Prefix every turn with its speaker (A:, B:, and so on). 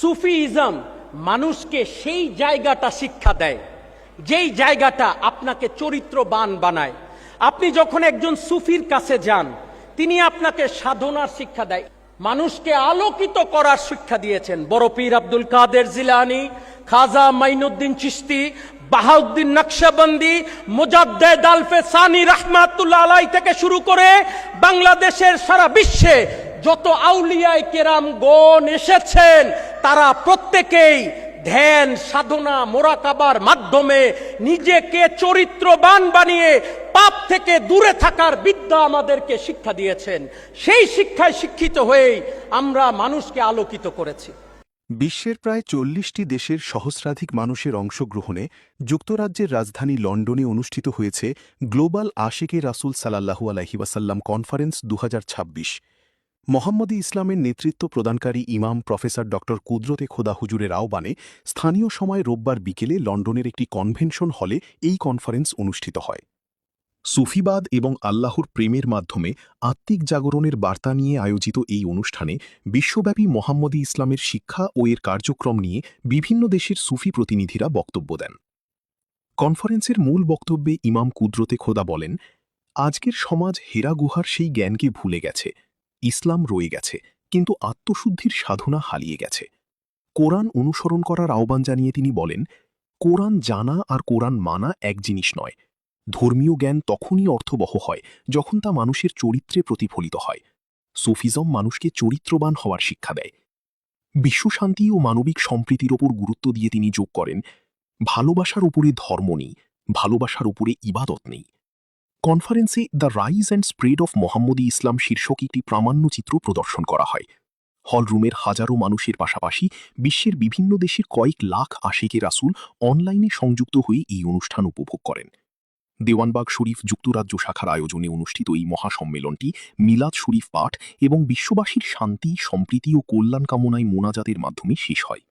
A: সুফিইজম মানুষকে সেই জায়গাটা শিক্ষা দেয় যেই জায়গাটা আপনাকে চরিত্রবান বানায়। আপনি যখন একজন সুফির কাছে যান, তিনি আপনাকে সাধনার শিক্ষা দেয়, মানুষকে আলোকিত করার শিক্ষা দিয়েছেন। বড় পীর আব্দুল কাদের জিলানী, খাজা মাইনুদ্দিন চিশতি, বাহাউদ্দিন নকশবন্দি, মুজাদ্দেদ আলফে সানি রাহমাতুল্লাহ আলাইহি থেকে শুরু করে বাংলাদেশের সারা বিশ্বে যত আউলিয়ায়ে কেরাম গণ এসেছেন, তারা প্রত্যেকেই ধ্যান সাধনা মোরাকাবার মাধ্যমে নিজেকে চরিত্রবান বানিয়ে পাপ থেকে দূরে থাকার বিদ্যা আমাদেরকে শিক্ষা দিয়েছেন। সেই শিক্ষায় শিক্ষিত হয়েই আমরা মানুষকে আলোকিত করেছি।
B: বিশ্বের প্রায় ৪০টি দেশের সহস্রাধিক মানুষের অংশগ্রহণে যুক্তরাজ্যের রাজধানী লন্ডনে অনুষ্ঠিত হয়েছে গ্লোবাল আশিকে রাসূল সাল্লাল্লাহু আলাইহি ওয়াসাল্লাম কনফারেন্স ২০২৬। মোহাম্মদী ইসলামের নেতৃত্ব প্রদানকারী ইমাম প্রফেসর ড কুদরতে খোদা হুজুরের আহ্বানে স্থানীয় সময় রোববার বিকেলে লন্ডনের একটি কনভেনশন হলে এই কনফারেন্স অনুষ্ঠিত হয়। সুফিবাদ এবং আল্লাহর প্রেমের মাধ্যমে আত্মিক জাগরণের বার্তা নিয়ে আয়োজিত এই অনুষ্ঠানে বিশ্বব্যাপী মোহাম্মদী ইসলামের শিক্ষা ও এর কার্যক্রম নিয়ে বিভিন্ন দেশের সুফি প্রতিনিধিরা বক্তব্য দেন। কনফারেন্সের মূল বক্তব্যে ইমাম কুদরতে খোদা বলেন, আজকের সমাজ হেরা গুহার সেই জ্ঞানকে ভুলে গেছে। ইসলাম রয়ে গেছে, কিন্তু আত্মশুদ্ধির সাধনা হারিয়ে গেছে। কোরআন অনুসরণ করার আহ্বান জানিয়ে তিনি বলেন, কোরআন জানা আর কোরআন মানা এক জিনিস নয়। ধর্মীয় জ্ঞান তখনই অর্থবহ হয় যখন তা মানুষের চরিত্রে প্রতিফলিত হয়। সুফিজম মানুষকে চরিত্রবান হওয়ার শিক্ষা দেয়। বিশ্বশান্তি ও মানবিক সম্প্রীতির ওপর গুরুত্ব দিয়ে তিনি যোগ করেন, ভালোবাসার উপরে ধর্ম নেই, ভালোবাসার উপরে ইবাদত নেই। কনফারেন্সে the rise and spread of মোহাম্মদী ইসলাম শীর্ষক একটি প্রামাণ্যচিত্র প্রদর্শন করা হয়। হলরুমের হাজারো মানুষের পাশাপাশি বিশ্বের বিভিন্ন দেশের কয়েক লাখ আশিকে রাসূল অনলাইনে সংযুক্ত হয়ে এই অনুষ্ঠান উপভোগ করেন। দেওয়ানবাগ শরীফ যুক্তরাজ্য শাখার আয়োজনে অনুষ্ঠিত এই মহাসম্মেলনটি মিলাদ শরীফ পাঠ এবং বিশ্ববাসীর শান্তি, সম্প্রীতি ও কল্যাণ কামনায় মোনাজাতের মাধ্যমে শেষ হয়।